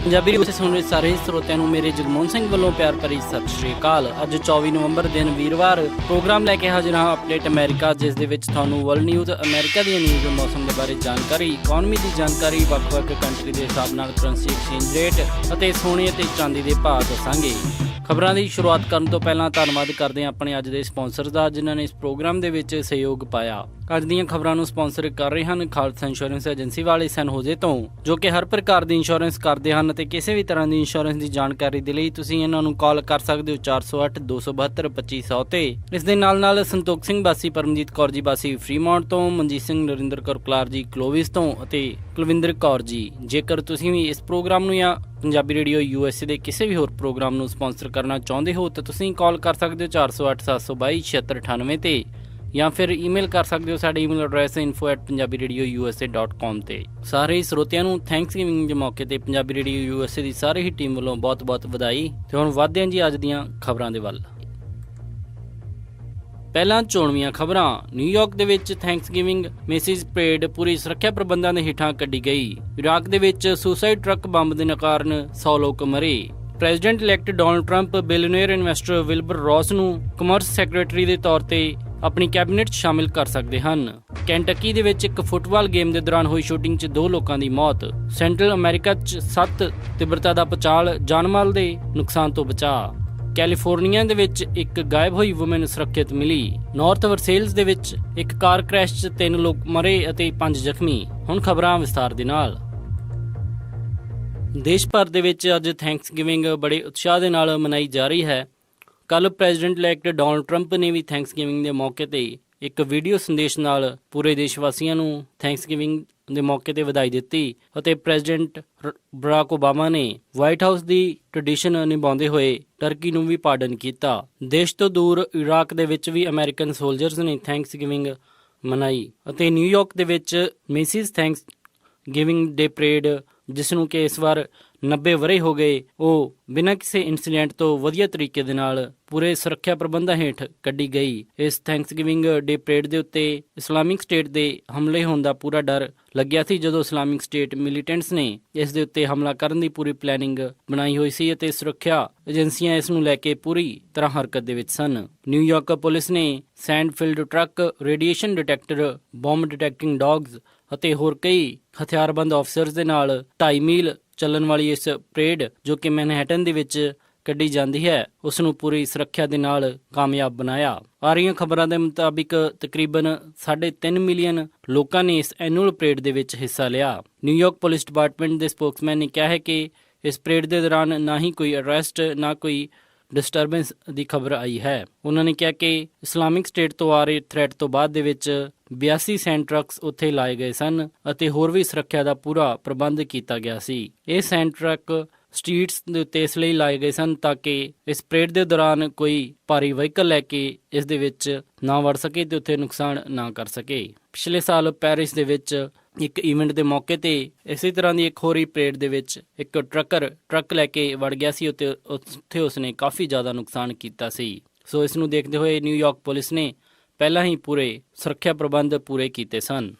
ਪੰਜਾਬੀ ਵਿੱਚ ਸੁਣ ਰਹੇ ਸਾਰੇ ਸਰੋਤਿਆਂ ਨੂੰ ਮੇਰੇ ਜਗਮੋਹਨ ਸਿੰਘ ਵੱਲੋਂ ਪਿਆਰ ਭਰੀ ਸਤਿ ਸ਼੍ਰੀ ਅਕਾਲ। ਅੱਜ 24 ਨਵੰਬਰ ਦਿਨ ਵੀਰਵਾਰ ਪ੍ਰੋਗਰਾਮ ਲੈ ਕੇ ਹਾਜ਼ਰ ਹਾਂ ਅਪਡੇਟ ਅਮਰੀਕਾ, ਜਿਸ ਦੇ ਵਿੱਚ ਤੁਹਾਨੂੰ ਵਰਲਡ ਨਿਊਜ਼, ਅਮਰੀਕਾ ਦੀਆਂ ਨਿਊਜ਼, ਮੌਸਮ ਦੇ ਬਾਰੇ ਜਾਣਕਾਰੀ, ਇਕਨੋਮੀ ਦੀ ਜਾਣਕਾਰੀ, ਵੱਖ-ਵੱਖ ਕੰਟਰੀ ਦੇ ਹਿਸਾਬ ਨਾਲ ਕਰੰਸੀ ਐਕਸਚੇਂਜ ਰੇਟ ਅਤੇ ਸੋਨੇ ਅਤੇ ਚਾਂਦੀ ਦੇ ਭਾਅ ਦੱਸਾਂਗੇ। ਖਬਰਾਂ ਦੀ ਸ਼ੁਰੂਆਤ ਕਰਨ ਤੋਂ ਪਹਿਲਾਂ ਧੰਨਵਾਦ ਕਰਦੇ ਹਾਂ ਆਪਣੇ ਅੱਜ ਦੇ ਸਪਾਂਸਰ ਦਾ, ਜਿਨ੍ਹਾਂ ਨੇ ਇਸ ਪ੍ਰੋਗਰਾਮ ਦੇ ਵਿੱਚ ਸਹਿਯੋਗ ਪਾਇਆ। ਅੱਜ ਦੀਆਂ ਖਬਰਾਂ ਨੂੰ ਸਪਾਂਸਰ ਕਰ ਰਹੇ ਹਨ ਖਾਲਸਾ ਇੰਸ਼ੋਰੈਂਸ ਏਜੰਸੀ ਵਾਲੇ ਸੈਨ ਹੋਜ਼ੇ ਤੋਂ, ਜੋ ਕਿ ਹਰ ਪ੍ਰਕਾਰ ਦੀ ਇੰਸ਼ੋਰੈਂਸ ਕਰਦੇ ਹਨ ਅਤੇ ਕਿਸੇ ਵੀ ਤਰ੍ਹਾਂ ਦੀ ਇੰਸ਼ੋਰੈਂਸ ਦੀ ਜਾਣਕਾਰੀ ਦੇ ਲਈ ਤੁਸੀਂ ਇਹਨਾਂ ਨੂੰ ਕਾਲ ਕਰ ਸਕਦੇ ਹੋ 408 272 2500 ਤੇ। ਇਸ ਦੇ ਨਾਲ ਸੰਤੋਖ ਸਿੰਘ ਬਾਸੀ, ਪਰਮਜੀਤ ਕੌਰ ਜੀ ਬਾਸੀ ਫਰੀਮੌਂਟ ਤੋਂ, ਮਨਜੀਤ ਸਿੰਘ ਨਰਿੰਦਰ ਕੌਰ ਕਲਾਰ ਜੀ ਕਲੋਵਿਸ ਤੋਂ ਅਤੇ ਕੁਲਵਿੰਦਰ ਕੌਰ ਜੀ। ਜੇਕਰ ਤੁਸੀਂ ਵੀ ਇਸ ਪ੍ਰੋਗਰਾਮ ਨੂੰ ਜਾਂ ਪੰਜਾਬੀ ਰੇਡੀਓ USA ਦੇ ਕਿਸੇ ਵੀ ਹੋਰ ਪ੍ਰੋਗਰਾਮ ਨੂੰ ਸਪਾਂਸਰ ਕਰਨਾ ਚਾਹੁੰਦੇ ਹੋ ਤਾਂ ਤੁਸੀਂ ਕਾਲ ਕਰ ਸਕਦੇ ਹੋ 408 722 7698 ਤੇ, ਜਾਂ ਫਿਰ ਈਮੇਲ ਕਰ ਸਕਦੇ ਹੋ। ਸਾਡਾ ਈਮੇਲ ਐਡਰੈਸ info@punjabiradiousa.com ਤੇ। ਸਾਰੇ ਸਰੋਤਿਆਂ ਨੂੰ ਥੈਂਕਸਗਿਵਿੰਗ ਦੇ ਮੌਕੇ ਤੇ ਪੰਜਾਬੀ ਰੇਡੀਓ USA ਦੀ ਸਾਰੀ ਹੀ ਟੀਮ ਵੱਲੋਂ ਬਹੁਤ-ਬਹੁਤ ਵਧਾਈ। ਤੇ ਹੁਣ ਵਧਦੇ ਹਾਂ ਜੀ ਅੱਜ ਦੀਆਂ ਖਬਰਾਂ ਦੇ ਵੱਲ। ਪਹਿਲਾਂ ਚੋਣਵੀਆਂ ਖਬਰਾਂ। ਨਿਊਯਾਰਕ ਦੇ ਵਿੱਚ ਥੈਂਕਸਗਿਵਿੰਗ ਮੇਸਿਸ ਪਰੇਡ ਪੂਰੀ ਸੁਰੱਖਿਆ ਪ੍ਰਬੰਧਾਂ ਦੇ ਹੇਠਾਂ ਕੱਢੀ ਗਈ। ਇਰਾਕ ਦੇ ਵਿੱਚ ਸੁਸਾਈਡ ਟਰੱਕ ਬੰਬ ਦੇ ਕਾਰਨ 100 ਲੋਕ ਮਰੇ। President elect Donald Trump billionaire investor Wilbur Ross ਨੂੰ ਕਮਰਸ ਸੈਕਟਰੀ ਦੇ ਤੌਰ ਤੇ ਆਪਣੀ ਕੈਬਨਿਟ 'ਚ ਸ਼ਾਮਿਲ ਕਰ ਸਕਦੇ ਹਨ। ਕੈਂਟਕੀ ਦੇ ਵਿੱਚ ਇੱਕ ਫੁੱਟਬਾਲ ਗੇਮ ਦੇ ਦੌਰਾਨ ਹੋਈ ਸ਼ੂਟਿੰਗ 'ਚ 2 ਲੋਕਾਂ ਦੀ ਮੌਤ। ਸੈਂਟਰਲ ਅਮਰੀਕਾ 'ਚ 7 ਤੀਬਰਤਾ ਦਾ ਭੂਚਾਲ, ਜਾਨਮਾਲ ਦੇ ਨੁਕਸਾਨ ਤੋਂ ਬਚਾਅ। ਕੈਲੀਫੋਰਨੀਆ ਦੇ ਵਿੱਚ ਇੱਕ ਗਾਇਬ ਹੋਈ ਵੂਮਨ ਸੁਰੱਖਿਅਤ ਮਿਲੀ। ਨਾਰਥ ਵਰਸੇਲਸ ਦੇ ਵਿੱਚ ਇੱਕ ਕਾਰ ਕ੍ਰੈਸ਼ 'ਚ 3 ਲੋਕ ਮਰੇ ਅਤੇ 5 ਜ਼ਖਮੀ। ਹੁਣ ਖਬਰਾਂ ਵਿਸਥਾਰ ਦੇ ਨਾਲ। ਦੇਸ਼ ਭਰ ਦੇ ਵਿੱਚ ਅੱਜ ਥੈਂਕਸਗਿਵਿੰਗ ਬੜੇ ਉਤਸ਼ਾਹ ਦੇ ਨਾਲ ਮਨਾਈ ਜਾ ਰਹੀ ਹੈ। ਕੱਲ੍ਹ ਪ੍ਰੈਜ਼ੀਡੈਂਟ ਇਲੈਕਟ ਡੋਨਾਲਡ ਟਰੰਪ ਨੇ ਵੀ ਥੈਂਕਸਗਿਵਿੰਗ ਦੇ ਮੌਕੇ ਤੇ ਇੱਕ ਵੀਡੀਓ ਸੰਦੇਸ਼ ਨਾਲ ਪੂਰੇ ਦੇਸ਼ ਵਾਸੀਆਂ ਨੂੰ ਥੈਂਕਸਗਿਵਿੰਗ ਦੇ ਮੌਕੇ ਤੇ ਵਧਾਈ ਦਿੱਤੀ ਅਤੇ ਪ੍ਰੈਜ਼ੀਡੈਂਟ ਬਰਾਕ ਓਬਾਮਾ ਨੇ ਵਾਈਟ ਹਾਊਸ ਦੀ ਟ੍ਰੈਡੀਸ਼ਨ ਨਿਭਾਉਂਦੇ ਹੋਏ ਟਰਕੀ ਨੂੰ ਵੀ ਪਾਰਡਨ ਕੀਤਾ। ਦੇਸ਼ ਤੋਂ ਦੂਰ ਇਰਾਕ ਦੇ ਵਿੱਚ ਵੀ ਅਮਰੀਕਨ ਸੋਲਜਰਸ ਨੇ ਥੈਂਕਸਗਿਵਿੰਗ ਮਨਾਈ ਅਤੇ ਨਿਊਯਾਰਕ ਦੇ ਵਿੱਚ ਮੇਸਿਸ ਥੈਂਕਸਗਿਵਿੰਗ ਡੇ ਪਰੇਡ, ਜਿਸ ਨੂੰ ਕਿ ਇਸ ਵਾਰ 90 ਵਰ੍ਹੇ ਹੋ ਗਏ, ਉਹ ਬਿਨਾਂ ਕਿਸੇ ਇਨਸੀਡੈਂਟ ਤੋਂ ਵਧੀਆ ਤਰੀਕੇ ਦੇ ਨਾਲ ਪੂਰੇ ਸੁਰੱਖਿਆ ਪ੍ਰਬੰਧਾਂ ਹੇਠ ਕੱਢੀ ਗਈ। ਇਸ ਥੈਂਕਸਗਿਵਿੰਗ ਡੇ ਪਰੇਡ ਦੇ ਉੱਤੇ ਇਸਲਾਮਿਕ ਸਟੇਟ ਦੇ ਹਮਲੇ ਹੋਣ ਦਾ ਪੂਰਾ ਡਰ ਲੱਗਿਆ ਸੀ, ਜਦੋਂ ਇਸਲਾਮਿਕ ਸਟੇਟ ਮਿਲੀਟੈਂਟਸ ਨੇ ਇਸ ਦੇ ਉੱਤੇ ਹਮਲਾ ਕਰਨ ਦੀ ਪੂਰੀ ਪਲੈਨਿੰਗ ਬਣਾਈ ਹੋਈ ਸੀ ਅਤੇ ਸੁਰੱਖਿਆ ਏਜੰਸੀਆਂ ਇਸ ਨੂੰ ਲੈ ਕੇ ਪੂਰੀ ਤਰ੍ਹਾਂ ਹਰਕਤ ਦੇ ਵਿੱਚ ਸਨ। ਨਿਊਯਾਰਕ ਪੁਲਿਸ ਨੇ sand filled truck, radiation detector, bomb detecting dogs ਅਤੇ ਹੋਰ ਕਈ ਹਥਿਆਰਬੰਦ ਆਫਿਸਰਸ ਦੇ ਨਾਲ 2.5 ਮੀਲ ਚੱਲਣ ਵਾਲੀ ਇਸ ਪਰੇਡ, ਜੋ ਕਿ ਮੈਨਹੈਟਨ ਦੇ ਵਿੱਚ ਕੱਢੀ ਜਾਂਦੀ ਹੈ, ਉਸ ਨੂੰ ਪੂਰੀ ਸੁਰੱਖਿਆ ਦੇ ਨਾਲ ਕਾਮਯਾਬ ਬਣਾਇਆ। ਆ ਰਹੀਆਂ ਖਬਰਾਂ ਦੇ ਮੁਤਾਬਿਕ ਤਕਰੀਬਨ 3.5 ਮਿਲੀਅਨ ਲੋਕਾਂ ਨੇ ਇਸ ਐਨੂਅਲ ਪਰੇਡ ਦੇ ਵਿੱਚ ਹਿੱਸਾ ਲਿਆ। ਨਿਊਯਾਰਕ ਪੁਲਿਸ ਡਿਪਾਰਟਮੈਂਟ ਦੇ ਸਪੋਕਸਮੈਨ ਨੇ ਕਿਹਾ ਹੈ ਕਿ ਇਸ ਪਰੇਡ ਦੇ ਦੌਰਾਨ ਨਾ ਹੀ ਕੋਈ ਅਰੈਸਟ, ਨਾ ਕੋਈ ਡਿਸਟਰਬੈਂਸ ਦੀ ਖਬਰ ਆਈ ਹੈ। ਉਹਨਾਂ ਨੇ ਕਿਹਾ ਕਿ ਇਸਲਾਮਿਕ ਸਟੇਟ ਤੋਂ ਆ ਰਹੇ ਥ੍ਰੈਟ ਤੋਂ ਬਾਅਦ ਦੇ ਵਿੱਚ 82 ਸੈਂਡ ਟਰੱਕਸ ਉੱਥੇ ਲਾਏ ਗਏ ਸਨ ਅਤੇ ਹੋਰ ਵੀ ਸੁਰੱਖਿਆ ਦਾ ਪੂਰਾ ਪ੍ਰਬੰਧ ਕੀਤਾ ਗਿਆ ਸੀ। ਇਹ ਸੈਂਡ ਟਰੱਕ ਸਟਰੀਟਸ ਦੇ ਉੱਤੇ ਇਸ ਲਈ ਲਾਏ ਗਏ ਸਨ ਤਾਂ ਕਿ ਇਸ ਪਰੇਡ ਦੇ ਦੌਰਾਨ ਕੋਈ ਭਾਰੀ ਵਹੀਕਲ ਲੈ ਕੇ ਇਸ ਦੇ ਵਿੱਚ ਨਾ ਵੜ ਸਕੇ ਤੇ ਉੱਥੇ ਨੁਕਸਾਨ ਨਾ ਕਰ ਸਕੇ। ਪਿਛਲੇ ਸਾਲ ਪੈਰਿਸ ਦੇ ਵਿੱਚ ਇੱਕ ਇਵੈਂਟ ਦੇ ਮੌਕੇ ਤੇ ਇਸੇ ਤਰ੍ਹਾਂ ਦੀ ਇੱਕ ਹੋਰੀ ਪਰੇਡ ਦੇ ਵਿੱਚ ਇੱਕ ਟਰੱਕ ਲੈ ਕੇ ਵੜ ਗਿਆ ਸੀ ਅਤੇ ਉੱਥੇ ਉਸਨੇ ਕਾਫੀ ਜ਼ਿਆਦਾ ਨੁਕਸਾਨ ਕੀਤਾ ਸੀ। ਸੋ ਇਸ ਨੂੰ ਦੇਖਦੇ ਹੋਏ ਨਿਊਯਾਰਕ ਪੁਲਿਸ ਨੇ ਪਹਿਲਾਂ ਹੀ ਪੂਰੇ ਸੁਰੱਖਿਆ ਪ੍ਰਬੰਧ ਪੂਰੇ ਕੀਤੇ ਸਨ।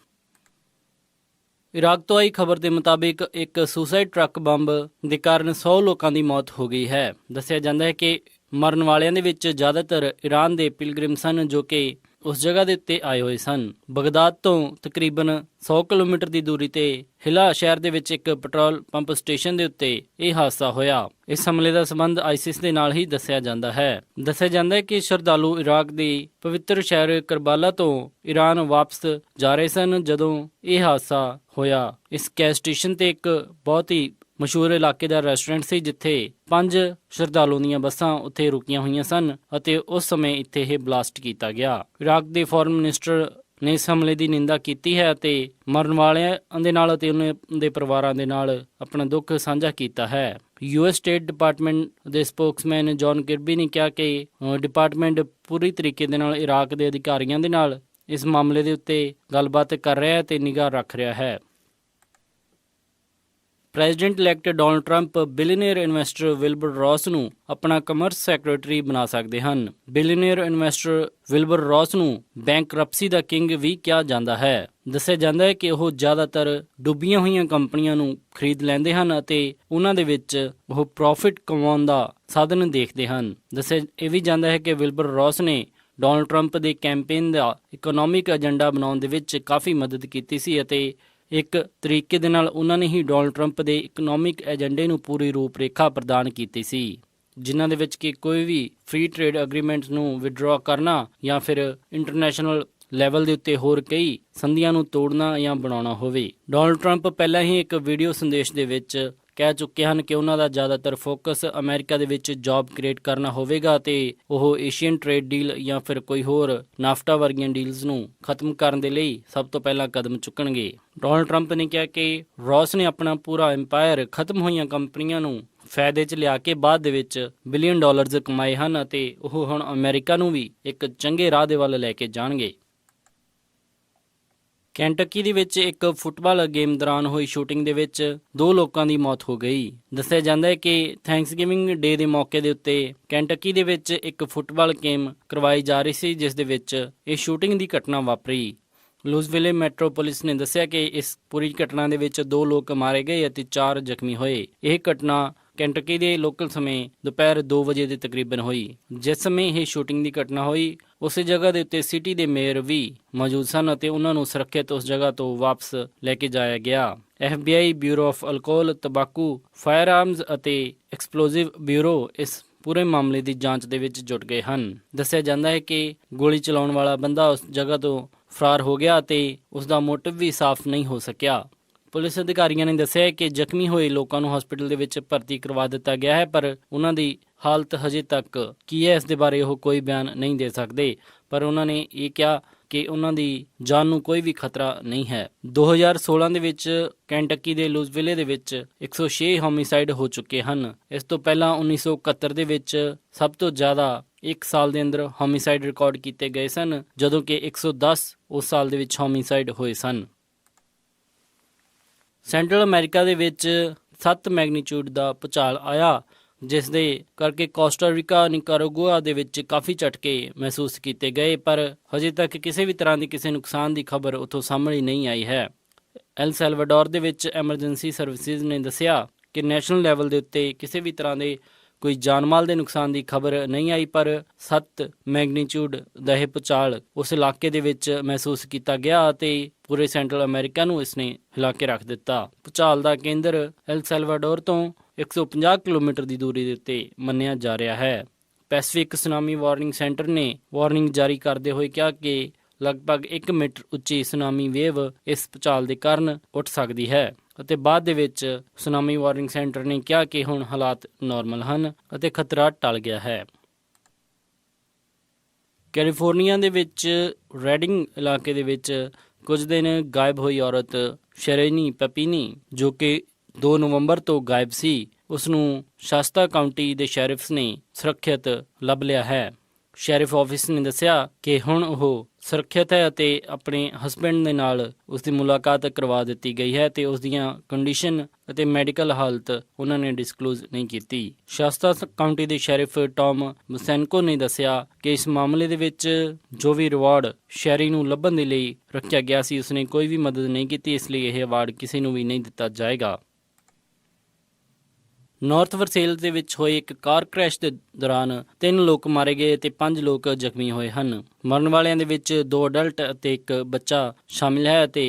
ਇਰਾਕ ਤੋਂ ਆਈ ਖਬਰ ਦੇ ਮੁਤਾਬਿਕ ਇੱਕ ਸੁਸਾਈਡ ਟਰੱਕ ਬੰਬ ਦੇ ਕਾਰਨ 100 ਲੋਕਾਂ ਦੀ ਮੌਤ ਹੋ ਗਈ ਹੈ। ਦੱਸਿਆ ਜਾਂਦਾ ਹੈ ਕਿ ਮਰਨ ਵਾਲਿਆਂ ਦੇ ਵਿੱਚ ਜ਼ਿਆਦਾਤਰ ਈਰਾਨ ਦੇ ਪਿਲਗ੍ਰਿਮ ਸਨ, ਜੋ ਕਿ ਉਸ ਜਗ੍ਹਾ ਦੇ ਉੱਤੇ ਆਏ ਹੋਏ ਸਨ। ਬਗਦਾਦ ਤੋਂ ਤਕਰੀਬਨ 100 ਕਿਲੋਮੀਟਰ ਦੀ ਦੂਰੀ ਤੇ ਹਿਲਾ ਸ਼ਹਿਰ ਦੇ ਵਿੱਚ ਇੱਕ ਪੈਟਰੋਲ ਪੰਪ ਸਟੇਸ਼ਨ ਦੇ ਉੱਤੇ ਇਹ ਹਾਦਸਾ ਹੋਇਆ। ਇਸ ਹਮਲੇ ਦਾ ਸੰਬੰਧ ਆਈਸਿਸ ਦੇ ਨਾਲ ਹੀ ਦੱਸਿਆ ਜਾਂਦਾ ਹੈ। ਦੱਸਿਆ ਜਾਂਦਾ ਹੈ ਕਿ ਸ਼ਰਧਾਲੂ ਇਰਾਕ ਦੇ ਪਵਿੱਤਰ ਸ਼ਹਿਰ ਕਰਬਾਲਾ ਤੋਂ ਈਰਾਨ ਵਾਪਸ ਜਾ ਰਹੇ ਸਨ ਜਦੋਂ ਇਹ ਹਾਦਸਾ ਹੋਇਆ। ਇਸ ਗੈਸ ਸਟੇਸ਼ਨ ਤੇ ਇੱਕ ਬਹੁਤ ਹੀ ਮਸ਼ਹੂਰ ਇਲਾਕੇ ਦਾ ਰੈਸਟੋਰੈਂਟ ਸੀ, ਜਿੱਥੇ 5 ਸ਼ਰਧਾਲੂਆਂ ਦੀਆਂ ਬੱਸਾਂ ਉੱਥੇ ਰੁਕੀਆਂ ਹੋਈਆਂ ਸਨ ਅਤੇ ਉਸ ਸਮੇਂ ਇੱਥੇ ਇਹ ਬਲਾਸਟ ਕੀਤਾ ਗਿਆ। ਇਰਾਕ ਦੇ ਫੋਰਨ ਮਿਨਿਸਟਰ ਨੇ ਇਸ ਹਮਲੇ ਦੀ ਨਿੰਦਾ ਕੀਤੀ ਹੈ ਅਤੇ ਮਰਨ ਵਾਲਿਆਂ ਦੇ ਨਾਲ ਅਤੇ ਉਹਨਾਂ ਦੇ ਪਰਿਵਾਰਾਂ ਦੇ ਨਾਲ ਆਪਣਾ ਦੁੱਖ ਸਾਂਝਾ ਕੀਤਾ ਹੈ। US ਸਟੇਟ ਡਿਪਾਰਟਮੈਂਟ ਦੇ ਸਪੋਕਸਮੈਨ ਜੌਨ ਕਿਰਬੀ ਨੇ ਕਿਹਾ ਕਿ ਡਿਪਾਰਟਮੈਂਟ ਪੂਰੀ ਤਰੀਕੇ ਦੇ ਨਾਲ ਇਰਾਕ ਦੇ ਅਧਿਕਾਰੀਆਂ ਦੇ ਨਾਲ ਇਸ ਮਾਮਲੇ ਦੇ ਉੱਤੇ ਗੱਲਬਾਤ ਕਰ ਰਿਹਾ ਹੈ ਤੇ ਨਿਗਾਹ ਰੱਖ ਰਿਹਾ ਹੈ। President elect Donald Trump billionaire investor Wilbur Ross ਨੂੰ ਆਪਣਾ ਕਮਰਸ ਸੈਕਟਰੀ ਬਣਾ ਸਕਦੇ ਹਨ। ਬਿਲੀਅਨਰ ਇਨਵੈਸਟਰ ਵਿਲਬਰ ਰੌਸ ਨੂੰ ਬੈਂਕਰਪਸੀ ਦਾ ਕਿੰਗ ਵੀ ਕਿਹਾ ਜਾਂਦਾ ਹੈ। ਦੱਸਿਆ ਜਾਂਦਾ ਹੈ ਕਿ ਉਹ ਜ਼ਿਆਦਾਤਰ ਡੁੱਬੀਆਂ ਹੋਈਆਂ ਕੰਪਨੀਆਂ ਨੂੰ ਖਰੀਦ ਲੈਂਦੇ ਹਨ ਅਤੇ ਉਹਨਾਂ ਦੇ ਵਿੱਚ ਉਹ ਪ੍ਰੋਫਿਟ ਕਮਾਉਣ ਦਾ ਸਾਧਨ ਦੇਖਦੇ ਹਨ। ਦੱਸਿਆ ਇਹ ਵੀ ਜਾਂਦਾ ਹੈ ਕਿ ਵਿਲਬਰ ਰੌਸ ਨੇ ਡੋਨਲਡ ਟਰੰਪ ਦੇ ਕੈਂਪੇਨ ਦਾ ਇਕਨੋਮਿਕ ਏਜੰਡਾ ਬਣਾਉਣ ਦੇ ਵਿੱਚ ਕਾਫੀ ਮਦਦ ਕੀਤੀ ਸੀ ਅਤੇ ਇੱਕ ਤਰੀਕੇ ਦੇ ਨਾਲ ਉਹਨਾਂ ਨੇ ਹੀ ਡੋਨਲਡ ਟਰੰਪ ਦੇ ਇਕਨੋਮਿਕ ਏਜੰਡੇ ਨੂੰ ਪੂਰੀ ਰੂਪਰੇਖਾ ਪ੍ਰਦਾਨ ਕੀਤੀ ਸੀ, ਜਿਨ੍ਹਾਂ ਦੇ ਵਿੱਚ ਕਿ ਕੋਈ ਵੀ ਫ੍ਰੀ ਟ੍ਰੇਡ ਐਗਰੀਮੈਂਟਸ ਨੂੰ ਵਿਡਰਾਅ ਕਰਨਾ ਜਾਂ ਫਿਰ ਇੰਟਰਨੈਸ਼ਨਲ ਲੈਵਲ ਦੇ ਉੱਤੇ ਹੋਰ ਕਈ ਸੰਧੀਆਂ ਨੂੰ ਤੋੜਨਾ ਜਾਂ ਬਣਾਉਣਾ ਹੋਵੇ। ਡੋਨਲਡ ਟਰੰਪ ਪਹਿਲਾਂ ਹੀ ਇੱਕ ਵੀਡੀਓ ਸੰਦੇਸ਼ ਦੇ ਵਿੱਚ ਕਹਿ ਚੁੱਕੇ ਹਨ ਕਿ ਉਹਨਾਂ ਦਾ ਜ਼ਿਆਦਾਤਰ ਫੋਕਸ ਅਮਰੀਕਾ ਦੇ ਵਿੱਚ ਜੌਬ ਕ੍ਰੀਏਟ ਕਰਨਾ ਹੋਵੇਗਾ ਅਤੇ ਉਹ ਏਸ਼ੀਅਨ ਟ੍ਰੇਡ ਡੀਲ ਜਾਂ ਫਿਰ ਕੋਈ ਹੋਰ ਨਾਫਟਾ ਵਰਗੀਆਂ ਡੀਲਸ ਨੂੰ ਖਤਮ ਕਰਨ ਦੇ ਲਈ ਸਭ ਤੋਂ ਪਹਿਲਾਂ ਕਦਮ ਚੁੱਕਣਗੇ। ਡੋਨਲਡ ਟਰੰਪ ਨੇ ਕਿਹਾ ਕਿ ਰੌਸ ਨੇ ਆਪਣਾ ਪੂਰਾ ਐਮਪਾਇਰ ਖਤਮ ਹੋਈਆਂ ਕੰਪਨੀਆਂ ਨੂੰ ਫਾਇਦੇ 'ਚ ਲਿਆ ਕੇ ਬਾਅਦ ਦੇ ਵਿੱਚ ਬਿਲੀਅਨ ਡਾਲਰਸ ਕਮਾਏ ਹਨ ਅਤੇ ਉਹ ਹੁਣ ਅਮਰੀਕਾ ਨੂੰ ਵੀ ਇੱਕ ਚੰਗੇ ਰਾਹ ਦੇ ਵੱਲ ਲੈ ਕੇ ਜਾਣਗੇ। ਕੈਂਟਕੀ ਦੇ ਵਿੱਚ ਇੱਕ ਫੁੱਟਬਾਲ ਗੇਮ ਦੌਰਾਨ ਹੋਈ ਸ਼ੂਟਿੰਗ ਦੇ ਵਿੱਚ 2 ਲੋਕਾਂ ਦੀ ਮੌਤ ਹੋ ਗਈ। ਦੱਸਿਆ ਜਾਂਦਾ ਹੈ ਕਿ ਥੈਂਕਸਗਿਵਿੰਗ ਡੇ ਦੇ ਮੌਕੇ ਦੇ ਉੱਤੇ ਕੈਂਟਕੀ ਦੇ ਵਿੱਚ ਇੱਕ ਫੁੱਟਬਾਲ ਗੇਮ ਕਰਵਾਈ ਜਾ ਰਹੀ ਸੀ, ਜਿਸ ਦੇ ਵਿੱਚ ਇਹ ਸ਼ੂਟਿੰਗ ਦੀ ਘਟਨਾ ਵਾਪਰੀ। ਲੂਇਸਵਿਲੇ ਮੈਟਰੋ ਪੁਲਿਸ ਨੇ ਦੱਸਿਆ ਕਿ ਇਸ ਪੂਰੀ ਘਟਨਾ ਦੇ ਵਿੱਚ 2 ਲੋਕ ਮਾਰੇ ਗਏ ਅਤੇ 4 ਜ਼ਖਮੀ ਹੋਏ। ਇਹ ਘਟਨਾ ਕੈਂਟਕੀ ਦੇ ਲੋਕਲ ਸਮੇਂ ਦੁਪਹਿਰ 2 ਵਜੇ ਦੇ ਤਕਰੀਬਨ ਹੋਈ। ਜਿਸ ਸਮੇਂ ਇਹ ਸ਼ੂਟਿੰਗ ਦੀ ਘਟਨਾ ਹੋਈ ਉਸੇ ਜਗ੍ਹਾ ਦੇ ਉੱਤੇ ਸਿਟੀ ਦੇ ਮੇਅਰ ਵੀ ਮੌਜੂਦ ਸਨ ਅਤੇ ਉਹਨਾਂ ਨੂੰ ਸੁਰੱਖਿਅਤ ਉਸ ਜਗ੍ਹਾ ਤੋਂ ਵਾਪਸ ਲੈ ਕੇ ਜਾਇਆ ਗਿਆ। FBI, ਬਿਊਰੋ ਆਫ ਅਲਕੋਹਲ, ਤੰਬਾਕੂ, ਫਾਇਰ ਆਰਮਜ਼ ਅਤੇ ਐਕਸਪਲੋਸਿਵ ਬਿਊਰੋ ਇਸ ਪੂਰੇ ਮਾਮਲੇ ਦੀ ਜਾਂਚ ਦੇ ਵਿੱਚ ਜੁਟ ਗਏ ਹਨ। ਦੱਸਿਆ ਜਾਂਦਾ ਹੈ ਕਿ ਗੋਲੀ ਚਲਾਉਣ ਵਾਲਾ ਬੰਦਾ ਉਸ ਜਗ੍ਹਾ ਤੋਂ ਫਰਾਰ ਹੋ ਗਿਆ ਅਤੇ ਉਸ ਦਾ ਮੋਟਿਵ ਵੀ ਸਾਫ਼ ਨਹੀਂ ਹੋ ਸਕਿਆ। ਪੁਲਿਸ ਅਧਿਕਾਰੀਆਂ ਨੇ ਦੱਸਿਆ ਕਿ ਜ਼ਖਮੀ ਹੋਏ ਲੋਕਾਂ ਨੂੰ ਹਸਪਤਾਲ ਦੇ ਵਿੱਚ ਭਰਤੀ ਕਰਵਾ ਦਿੱਤਾ ਗਿਆ ਹੈ, ਪਰ ਉਹਨਾਂ ਦੀ ਹਾਲਤ ਹਜੇ ਤੱਕ ਕੀ ਹੈ ਇਸ ਦੇ ਬਾਰੇ ਉਹ ਕੋਈ ਬਿਆਨ ਨਹੀਂ ਦੇ ਸਕਦੇ। ਪਰ ਉਹਨਾਂ ਨੇ ਇਹ ਕਿਹਾ ਕਿ ਉਹਨਾਂ ਦੀ ਜਾਨ ਨੂੰ ਕੋਈ ਵੀ ਖਤਰਾ ਨਹੀਂ ਹੈ। 2016 ਦੇ ਵਿੱਚ ਕੈਂਟਕੀ ਦੇ ਲੂਇਸਵਿਲੇ ਦੇ ਵਿੱਚ 106 ਹੋਮਿਸਾਈਡ ਹੋ ਚੁੱਕੇ ਹਨ। ਇਸ ਤੋਂ ਪਹਿਲਾਂ 1971 ਦੇ ਵਿੱਚ ਸਭ ਤੋਂ ਜ਼ਿਆਦਾ ਇੱਕ ਸਾਲ ਦੇ ਅੰਦਰ ਹੋਮਿਸਾਈਡ ਰਿਕਾਰਡ ਕੀਤੇ ਗਏ ਸਨ, ਜਦੋਂ ਕਿ 110 ਉਸ ਸਾਲ ਦੇ ਵਿੱਚ ਹੋਮਿਸਾਈਡ ਹੋਏ ਸਨ। ਸੈਂਟਰਲ ਅਮਰੀਕਾ ਦੇ ਵਿੱਚ 7 ਮੈਗਨੀਚਿਊਡ ਦਾ ਭੂਚਾਲ ਆਇਆ, ਜਿਸ ਦੇ ਕਰਕੇ ਕੋਸਟਾ ਰੀਕਾ, ਨਿਕਾਰਾਗੁਆ ਦੇ ਵਿੱਚ ਕਾਫੀ ਝਟਕੇ ਮਹਿਸੂਸ ਕੀਤੇ ਗਏ, ਪਰ ਹਜੇ ਤੱਕ ਕਿਸੇ ਵੀ ਤਰ੍ਹਾਂ ਦੀ ਕਿਸੇ ਨੁਕਸਾਨ ਦੀ ਖਬਰ ਉੱਥੋਂ ਸਾਹਮਣੇ ਨਹੀਂ ਆਈ ਹੈ। ਐਲ ਸੈਲਵਾਡੋਰ ਦੇ ਵਿੱਚ ਐਮਰਜੈਂਸੀ ਸਰਵਿਸਿਜ਼ ਨੇ ਦੱਸਿਆ ਕਿ ਨੈਸ਼ਨਲ ਲੈਵਲ ਦੇ ਉੱਤੇ ਕਿਸੇ ਵੀ ਤਰ੍ਹਾਂ ਦੇ ਕੋਈ ਜਾਨਮਾਲ ਦੇ ਨੁਕਸਾਨ ਦੀ ਖਬਰ ਨਹੀਂ ਆਈ, ਪਰ 7 ਮੈਗਨੀਚਿਊਡ ਦਾ ਇਹ ਭੂਚਾਲ ਉਸ ਇਲਾਕੇ ਦੇ ਵਿੱਚ ਮਹਿਸੂਸ ਕੀਤਾ ਗਿਆ ਅਤੇ ਪੂਰੇ ਸੈਂਟਰਲ ਅਮਰੀਕਾ ਨੂੰ ਇਸਨੇ ਹਿਲਾ ਕੇ ਰੱਖ ਦਿੱਤਾ। ਭੂਚਾਲ ਦਾ ਕੇਂਦਰ ਐਲ ਸੈਲਵਾਡੋਰ ਤੋਂ 150 ਕਿਲੋਮੀਟਰ ਦੀ ਦੂਰੀ ਦੇ ਉੱਤੇ ਮੰਨਿਆ ਜਾ ਰਿਹਾ ਹੈ। ਪੈਸੀਫਿਕ ਸੁਨਾਮੀ ਵਾਰਨਿੰਗ ਸੈਂਟਰ ਨੇ ਵਾਰਨਿੰਗ ਜਾਰੀ ਕਰਦੇ ਹੋਏ ਕਿਹਾ ਕਿ ਲਗਭਗ 1 ਮੀਟਰ ਉੱਚੀ ਸੁਨਾਮੀ ਵੇਵ ਇਸ ਭੂਚਾਲ ਦੇ ਕਾਰਨ ਉੱਠ ਸਕਦੀ ਹੈ ਅਤੇ ਬਾਅਦ ਦੇ ਵਿੱਚ ਸੁਨਾਮੀ ਵਾਰਨਿੰਗ ਸੈਂਟਰ ਨੇ ਕਿਹਾ ਕਿ ਹੁਣ ਹਾਲਾਤ ਨਾਰਮਲ ਹਨ ਅਤੇ ਖਤਰਾ ਟਲ ਗਿਆ ਹੈ। ਕੈਲੀਫੋਰਨੀਆ ਦੇ ਵਿੱਚ ਰੈਡਿੰਗ ਇਲਾਕੇ ਦੇ ਵਿੱਚ ਕੁਝ ਦਿਨ ਗਾਇਬ ਹੋਈ ਔਰਤ ਸ਼ਰੇਨੀ ਪੈਪੀਨੀ, ਜੋ ਕਿ 2 ਨਵੰਬਰ ਤੋਂ ਗਾਇਬ ਸੀ, ਉਸ ਨੂੰ ਸ਼ਾਸਤਾ ਕਾਉਂਟੀ ਦੇ ਸ਼ੈਰਿਫਸ ਨੇ ਸੁਰੱਖਿਅਤ ਲੱਭ ਲਿਆ ਹੈ। ਸ਼ੈਰਿਫ ਆਫਿਸ ਨੇ ਦੱਸਿਆ ਕਿ ਹੁਣ ਉਹ ਸੁਰੱਖਿਅਤ ਹੈ ਅਤੇ ਆਪਣੇ ਹਸਬੈਂਡ ਦੇ ਨਾਲ ਉਸ ਦੀ ਮੁਲਾਕਾਤ ਕਰਵਾ ਦਿੱਤੀ ਗਈ ਹੈ ਤੇ ਉਸ ਦੀਆਂ ਕੰਡੀਸ਼ਨ ਅਤੇ ਮੈਡੀਕਲ ਹਾਲਤ ਉਹਨਾਂ ਨੇ ਡਿਸਕਲੋਜ਼ ਨਹੀਂ ਕੀਤੀ। ਸ਼ਾਸਤਾ ਕਾਉਂਟੀ ਦੇ ਸ਼ੈਰਿਫ ਟੌਮ ਮਸੈਨਕੋ ਨੇ ਦੱਸਿਆ ਕਿ ਇਸ ਮਾਮਲੇ ਦੇ ਵਿੱਚ ਜੋ ਵੀ ਰਿਵਾਰਡ ਸ਼ੈਰੀ ਨੂੰ ਲੱਭਣ ਦੇ ਲਈ ਰੱਖਿਆ ਗਿਆ ਸੀ, ਉਸਨੇ ਕੋਈ ਵੀ ਮਦਦ ਨਹੀਂ ਕੀਤੀ, ਇਸ ਲਈ ਇਹ ਅਵਾਰਡ ਕਿਸੇ ਨੂੰ ਵੀ ਨਹੀਂ ਦਿੱਤਾ ਜਾਏਗਾ। ਨਾਰਥ ਵਰਸੇਲ ਦੇ ਵਿੱਚ ਹੋਏ ਇੱਕ ਕਾਰ ਕ੍ਰੈਸ਼ ਦੇ ਦੌਰਾਨ 3 ਲੋਕ ਮਾਰੇ ਗਏ ਤੇ 5 ਲੋਕ ਜ਼ਖਮੀ ਹੋਏ ਹਨ। ਮਰਨ ਵਾਲਿਆਂ ਦੇ ਵਿੱਚ 2 ਅਡਲਟ ਅਤੇ 1 ਬੱਚਾ ਸ਼ਾਮਿਲ ਹੈ ਅਤੇ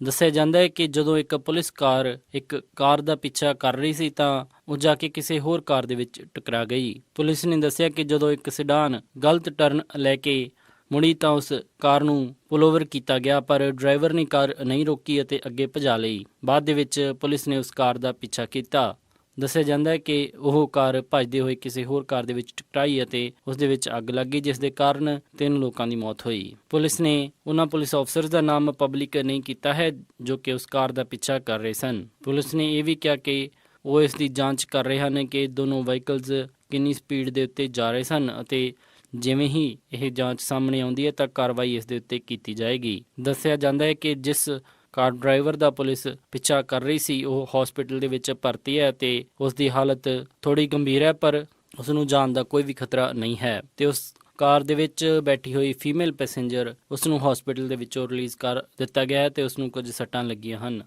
ਦੱਸਿਆ ਜਾਂਦਾ ਹੈ ਕਿ ਜਦੋਂ ਇੱਕ ਪੁਲਿਸ ਕਾਰ ਇੱਕ ਕਾਰ ਦਾ ਪਿੱਛਾ ਕਰ ਰਹੀ ਸੀ ਤਾਂ ਉਹ ਜਾ ਕੇ ਕਿਸੇ ਹੋਰ ਕਾਰ ਦੇ ਵਿੱਚ ਟਕਰਾ ਗਈ। ਪੁਲਿਸ ਨੇ ਦੱਸਿਆ ਕਿ ਜਦੋਂ ਇੱਕ ਸਿਡਾਨ ਗਲਤ ਟਰਨ ਲੈ ਕੇ ਮੁੜੀ ਤਾਂ ਉਸ ਕਾਰ ਨੂੰ ਪੁਲਓਵਰ ਕੀਤਾ ਗਿਆ, ਪਰ ਡਰਾਈਵਰ ਨੇ ਕਾਰ ਨਹੀਂ ਰੋਕੀ ਅਤੇ ਅੱਗੇ ਭਜਾ ਲਈ। ਬਾਅਦ ਦੇ ਵਿੱਚ ਪੁਲਿਸ ਨੇ ਉਸ ਕਾਰ ਦਾ ਪਿੱਛਾ ਕੀਤਾ। ਦੱਸਿਆ ਜਾਂਦਾ ਹੈ ਕਿ ਉਹ ਕਾਰ ਭੱਜਦੇ ਹੋਏ ਕਿਸੇ ਹੋਰ ਕਾਰ ਦੇ ਵਿੱਚ ਟਕਰਾਈ ਅਤੇ ਉਸ ਦੇ ਵਿੱਚ ਅੱਗ ਲੱਗ ਗਈ, ਜਿਸ ਦੇ ਕਾਰਨ 3 ਲੋਕਾਂ ਦੀ ਮੌਤ ਹੋਈ। ਪੁਲਿਸ ਨੇ ਉਹਨਾਂ ਪੁਲਿਸ ਅਫਸਰ ਦਾ ਨਾਮ ਪਬਲਿਕ ਨਹੀਂ ਕੀਤਾ ਹੈ ਜੋ ਕਿ ਉਸ ਕਾਰ ਦਾ ਪਿੱਛਾ ਕਰ ਰਹੇ ਸਨ। ਪੁਲਿਸ ਨੇ ਇਹ ਵੀ ਕਿਹਾ ਕਿ ਉਹ ਇਸ ਦੀ ਜਾਂਚ ਕਰ ਰਹੇ ਹਨ ਕਿ ਦੋਨੋਂ ਵਹੀਕਲਸ ਕਿੰਨੀ ਸਪੀਡ ਦੇ ਉੱਤੇ ਜਾ ਰਹੇ ਸਨ ਅਤੇ ਜਿਵੇਂ ਹੀ ਇਹ ਜਾਂਚ ਸਾਹਮਣੇ ਆਉਂਦੀ ਹੈ ਤਾਂ ਕਾਰਵਾਈ ਇਸ ਦੇ ਉੱਤੇ ਕੀਤੀ ਜਾਏਗੀ। ਦੱਸਿਆ ਜਾਂਦਾ ਹੈ ਕਿ ਜਿਸ ਕਾਰ ਡਰਾਈਵਰ ਦਾ ਪੁਲਿਸ ਪਿੱਛਾ ਕਰ ਰਹੀ ਸੀ ਉਹ ਹਸਪੀਟਲ ਦੇ ਵਿੱਚ ਭਰਤੀ ਹੈ ਤੇ ਉਸ ਦੀ ਹਾਲਤ ਥੋੜੀ ਗੰਭੀਰ ਹੈ, ਪਰ ਉਸ ਨੂੰ ਜਾਨ ਦਾ ਕੋਈ ਵੀ ਖਤਰਾ ਨਹੀਂ ਹੈ ਤੇ ਉਸ ਕਾਰ ਦੇ ਵਿੱਚ ਬੈਠੀ ਹੋਈ ਫੀਮੇਲ ਪੈਸੇਂਜਰ ਉਸ ਨੂੰ ਹਸਪੀਟਲ ਦੇ ਵਿੱਚੋਂ ਰਿਲੀਜ਼ ਕਰ ਦਿੱਤਾ ਗਿਆ ਹੈ ਤੇ ਉਸ ਨੂੰ ਕੁਝ ਸੱਟਾਂ ਲੱਗੀਆਂ ਹਨ।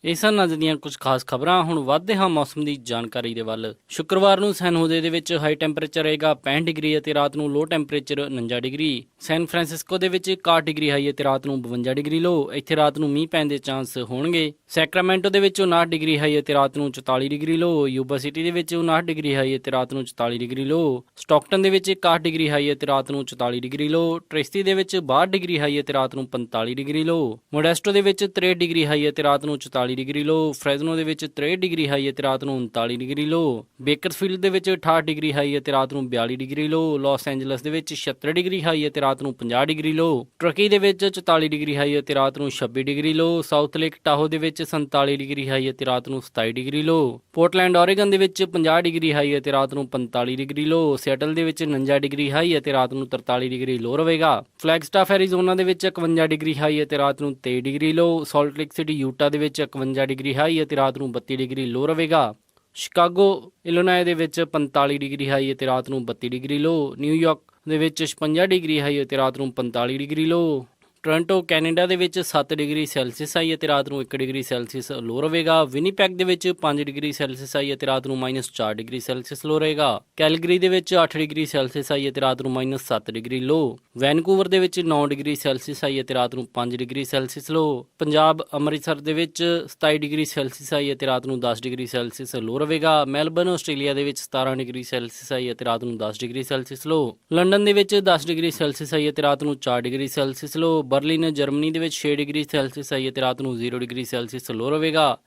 ਇਹ ਸਨ ਅੱਜ ਦੀਆਂ ਕੁਝ ਖਾਸ ਖਬਰਾਂ। ਹੁਣ ਵੱਧਦੇ ਹਾਂ ਮੌਸਮ ਦੀ ਜਾਣਕਾਰੀ ਦੇ ਵੱਲ। ਸ਼ੁੱਕਰਵਾਰ ਨੂੰ ਸੈਨ ਹੋਜ਼ੇ ਦੇ ਵਿੱਚ ਹਾਈ ਟੈਂਪਰੇਚਰ ਰਹੇਗਾ 65 ਡਿਗਰੀ ਅਤੇ ਰਾਤ ਨੂੰ ਲੋ ਟੈਂਪਰੇਚਰ 49 ਡਿਗਰੀ। ਸੈਨ ਫਰਾਂਸਿਸਕੋ ਦੇ ਵਿੱਚ 61 ਡਿਗਰੀ ਹਾਈ ਅਤੇ ਰਾਤ ਨੂੰ 52 ਡਿਗਰੀ ਲੋ। ਇੱਥੇ ਰਾਤ ਨੂੰ ਮੀਂਹ ਪੈਣ ਦੇ ਚਾਂਸ ਹੋਣਗੇ। ਸੈਕਰਾਮੈਂਟੋ ਦੇ ਵਿੱਚ 59 ਡਿਗਰੀ ਹਾਈ ਅਤੇ ਰਾਤ ਨੂੰ 44 ਡਿਗਰੀ ਲੋ। ਯੂਬਾ ਸਿਟੀ ਦੇ ਵਿੱਚ 59 ਡਿਗਰੀ ਹਾਈ ਅਤੇ ਰਾਤ ਨੂੰ 44 ਡਿਗਰੀ ਲੋ। ਸਟਾਕਟਨ ਦੇ ਵਿੱਚ 61 ਡਿਗਰੀ ਹਾਈ ਅਤੇ ਰਾਤ ਨੂੰ 44 ਡਿਗਰੀ ਲੋ। ਟ੍ਰਿਸਟੀ ਦੇ ਵਿੱਚ 62 ਡਿਗਰੀ ਹਾਈ ਅਤੇ ਰਾਤ ਨੂੰ 45 ਡਿਗਰੀ ਲੋ। ਮੋਡੈਸਟੋ ਦੇ ਵਿੱਚ 63 ਡਿਗਰੀ ਹਾਈ ਅਤੇ ਰਾਤ ਨੂੰ 44 ਡਿਗਰੀ ਲੋ। ਫ੍ਰੈਜ਼ਨੋ ਦੇ ਵਿੱਚ 63 ਡਿਗਰੀ ਹਾਈ ਅਤੇ ਰਾਤ ਨੂੰ 39 ਡਿਗਰੀ ਲੋ। ਬੇਕਰਸਫੀਲਡ ਦੇ ਵਿੱਚ 68 ਡਿਗਰੀ ਹਾਈ ਅਤੇ ਰਾਤ ਨੂੰ 42 ਡਿਗਰੀ ਲੋ। ਲਾਸ ਐਂਜਲਸ ਦੇ ਵਿੱਚ 76 ਡਿਗਰੀ ਹਾਈ ਅਤੇ ਰਾਤ ਨੂੰ 50 ਡਿਗਰੀ ਲੋ। ਟਰਕੀ ਦੇ ਵਿੱਚ 44 ਡਿਗਰੀ ਹਾਈ ਅਤੇ ਰਾਤ ਨੂੰ 26 ਡਿਗਰੀ ਲੋ। ਸਾਊਥ ਲੇਕ ਟਾਹੋ ਦੇ ਵਿੱਚ 47 ਡਿਗਰੀ ਹਾਈ ਅਤੇ ਰਾਤ ਨੂੰ 27 ਡਿਗਰੀ ਲੋ। ਪੋਰਟਲੈਂਡ ਓਰੇਗਨ ਦੇ ਵਿੱਚ 50 ਡਿਗਰੀ ਹਾਈ ਅਤੇ ਰਾਤ ਨੂੰ 45 ਡਿਗਰੀ ਲੋ। ਸਿਐਟਲ ਦੇ ਵਿੱਚ 49 ਡਿਗਰੀ ਹਾਈ ਅਤੇ ਰਾਤ ਨੂੰ 43 ਡਿਗਰੀ ਲੋ ਰਹੇਗਾ। ਫਲੈਗਸਟਾਫ ਐਰੀਜ਼ੋਨਾ ਦੇ ਵਿੱਚ 51 ਡਿਗਰੀ ਹਾਈ ਅਤੇ ਰਾਤ ਨੂੰ 23 ਡਿਗਰੀ ਲੋ। ਸਾਲਟ ਲੇਕ ਸਿਟੀ ਯੂਟਾ ਦੇ ਵਿੱਚ 51 ਡਿਗਰੀ ਹਾਈ ਅਤੇ ਰਾਤ ਨੂੰ 32 ਡਿਗਰੀ ਲੋ ਰਹੇਗਾ। ਸ਼ਿਕਾਗੋ ਇਲੀਨੋਏ ਦੇ ਵਿੱਚ 45 ਡਿਗਰੀ ਹਾਈ ਅਤੇ ਰਾਤ ਨੂੰ 32 ਡਿਗਰੀ ਲੋ। ਨਿਊਯਾਰਕ ਦੇ ਵਿੱਚ 56 ਡਿਗਰੀ ਹਾਈ ਅਤੇ ਰਾਤ ਨੂੰ 45 ਡਿਗਰੀ ਲੋ। ਟੋਰਾਂਟੋ ਕੈਨੇਡਾ ਦੇ ਵਿੱਚ 7 ਡਿਗਰੀ ਸੈਲਸੀਅਸ ਹਾਈ ਅਤੇ ਰਾਤ ਨੂੰ 1 ਡਿਗਰੀ ਸੈਲਸੀਅਸ ਲੋ ਰਹੇਗਾ। ਵਿਨੀਪੈਗ ਦੇ ਵਿੱਚ 5 ਡਿਗਰੀ ਸੈਲਸੀਅਸ ਹਾਈ ਅਤੇ ਰਾਤ ਨੂੰ -4 ਡਿਗਰੀ ਸੈਲਸੀਅਸ ਲੋ ਰਹੇਗਾ। ਕੈਲਗਰੀ ਦੇ ਵਿੱਚ 8 ਡਿਗਰੀ ਸੈਲਸੀਅਸ ਹਾਈ ਅਤੇ ਰਾਤ ਨੂੰ -7 ਡਿਗਰੀ ਲੋ। ਵੈਨਕੂਵਰ ਦੇ ਵਿੱਚ 9 ਡਿਗਰੀ ਸੈਲਸੀਅਸ ਹਾਈ ਅਤੇ ਰਾਤ ਨੂੰ 5 ਡਿਗਰੀ ਸੈਲਸੀਅਸ ਲੋ। ਪੰਜਾਬ ਅੰਮ੍ਰਿਤਸਰ ਦੇ ਵਿੱਚ 27 ਡਿਗਰੀ ਸੈਲਸੀਅਸ ਹਾਈ ਅਤੇ ਰਾਤ ਨੂੰ 10 ਡਿਗਰੀ ਸੈਲਸੀਅਸ ਲੋ ਰਹੇਗਾ। ਮੈਲਬਰਨ ਆਸਟ੍ਰੇਲੀਆ ਦੇ ਵਿੱਚ 17 ਡਿਗਰੀ ਸੈਲਸੀਅਸ ਹਾਈ ਅਤੇ ਰਾਤ ਨੂੰ 10 ਡਿਗਰੀ ਸੈਲਸੀਅਸ ਲੋ। ਲੰਡਨ ਦੇ ਵਿੱਚ 10 ਡਿਗਰੀ ਸੈਲਸੀਅਸ ਹਾਈ ਅਤੇ ਰਾਤ ਨੂੰ 4 ਡਿਗਰੀ ਸੈਲਸੀਅਸ ਲੋ। ਬਰਲਿਨ ਜਰਮਨੀ ਦੇ ਵਿੱਚ 6 ਡਿਗਰੀ ਸੈਲਸੀਅਸ ਹਾਈ ਅਤੇ ਰਾਤ ਨੂੰ 0 ਡਿਗਰੀ ਸੈਲਸੀਅਸ ਲੋ ਰਹੇਗਾ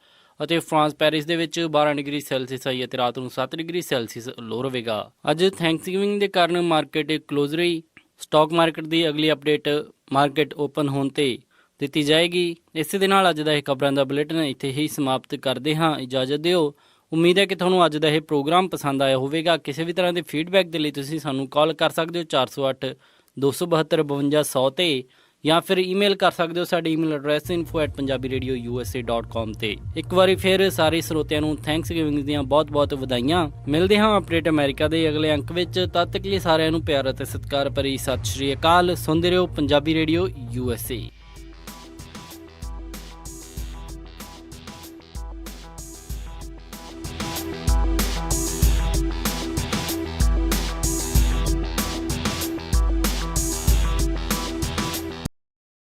ਅਤੇ ਫਰਾਂਸ ਪੈਰਿਸ ਦੇ ਵਿੱਚ 12 ਡਿਗਰੀ ਸੈਲਸੀਅਸ ਹਾਈ ਅਤੇ ਰਾਤ ਨੂੰ 7 ਡਿਗਰੀ ਸੈਲਸੀਅਸ ਲੋ ਰਹੇਗਾ। ਅੱਜ ਥੈਂਕਸਗਿਵਿੰਗ ਦੇ ਕਾਰਨ ਮਾਰਕੀਟ ਕਲੋਜ਼ ਰਹੀ। ਸਟਾਕ ਮਾਰਕੀਟ ਦੀ ਅਗਲੀ ਅਪਡੇਟ ਮਾਰਕੀਟ ਓਪਨ ਹੋਣ ਤੇ ਦਿੱਤੀ ਜਾਏਗੀ। ਇਸੇ ਦੇ ਨਾਲ ਅੱਜ ਦਾ ਇਹ ਖਬਰਾਂ ਦਾ ਬੁਲੇਟਿਨ ਇੱਥੇ ਹੀ ਸਮਾਪਤ ਕਰਦੇ ਹਾਂ। ਇਜਾਜ਼ਤ ਦਿਓ। ਉਮੀਦ ਹੈ ਕਿ ਤੁਹਾਨੂੰ ਅੱਜ ਦਾ ਇਹ ਪ੍ਰੋਗਰਾਮ ਪਸੰਦ ਆਇਆ ਹੋਵੇਗਾ। ਕਿਸੇ ਵੀ ਤਰ੍ਹਾਂ ਦੇ ਫੀਡਬੈਕ ਦੇ ਲਈ ਤੁਸੀਂ ਸਾਨੂੰ ਕਾਲ ਕਰ ਸਕਦੇ ਹੋ 408 272 52 100 ਤੇ ਜਾਂ ਫਿਰ ਈਮੇਲ ਕਰ ਸਕਦੇ ਹੋ। ਸਾਡੀ ਈਮੇਲ ਐਡਰੈਸ info@punjabiradiousa.com ਤੇ। ਇੱਕ ਵਾਰੀ ਫਿਰ ਸਾਰੇ ਸਰੋਤਿਆਂ ਨੂੰ ਥੈਂਕਸਗਿਵਿੰਗ ਦੀਆਂ ਬਹੁਤ-ਬਹੁਤ ਵਧਾਈਆਂ। ਮਿਲਦੇ ਹਾਂ ਅਪਡੇਟ ਅਮਰੀਕਾ ਦੇ ਅਗਲੇ ਅੰਕ ਵਿੱਚ। ਤਦ ਤੱਕ ਲਈ ਸਾਰਿਆਂ ਨੂੰ ਪਿਆਰ ਅਤੇ ਸਤਿਕਾਰ ਭਰੀ ਸਤਿ ਸ਼੍ਰੀ ਅਕਾਲ। ਸੁਣਦੇ ਰਹੋ ਪੰਜਾਬੀ ਰੇਡੀਓ USA।